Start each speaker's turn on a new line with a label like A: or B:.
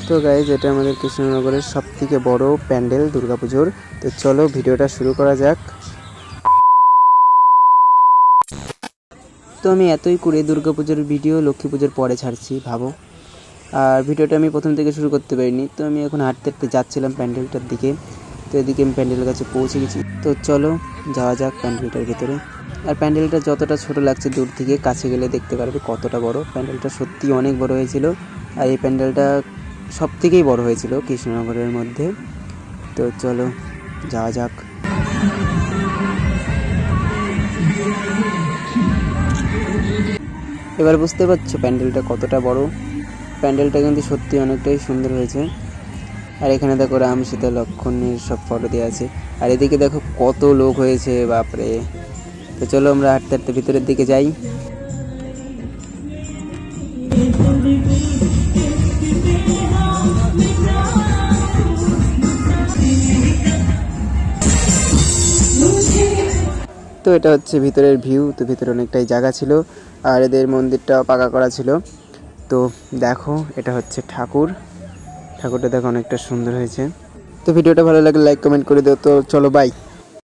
A: তো গাইজ এটা আমাদের কৃষ্ণনগরের সবথেকে বড় প্যান্ডেল দুর্গাপুজোর। তো চলো ভিডিওটা শুরু করা যাক। তো আমি এতই করে দুর্গাপুজোর ভিডিও লক্ষ্মী পুজোর পরে ছাড়ছি ভাবো, আর ভিডিওটা আমি প্রথম থেকে শুরু করতে পারিনি। তো আমি এখন হাঁটতে হাঁটতে যাচ্ছিলাম প্যান্ডেলটার দিকে। তো এদিকে আমি প্যান্ডেলের কাছে পৌঁছে গেছি। তো চলো যাওয়া যাক প্যান্ডেলটার ভিতরে। আর প্যান্ডেলটা যতটা ছোট লাগছে দূর থেকে, কাছে গেলে দেখতে পারবে কতটা বড়। প্যান্ডেলটা সত্যি অনেক বড় হয়েছিল, আর এই প্যান্ডেলটা সব থেকেই বড় হয়েছিল কৃষ্ণনগরের মধ্যে। তো চলো যাওয়া যাক। এবার বুঝতে পারছো প্যান্ডেলটা কতটা বড়। প্যান্ডেলটা কিন্তু সত্যি অনেকটাই সুন্দর হয়েছে। আর এখানে দেখো রাম সীতা লক্ষ্মণের সব ফটো দেওয়া আছে। আর এদিকে দেখো কত লোক হয়েছে, বাপরে। তো চলো আমরা হাঁটতে হাঁটতে ভিতরের দিকে যাই। তো এটা হচ্ছে ভিতরের ভিউ। তো ভিতরে অনেকটাই জায়গা ছিল, আর এদের মন্দিরটা পাকা করা ছিল। তো দেখো এটা হচ্ছে ঠাকুরটা দেখো অনেকটা সুন্দর হয়েছে। তো ভিডিওটা ভালো লাগলে লাইক কমেন্ট করে দাও। তো চলো বাই।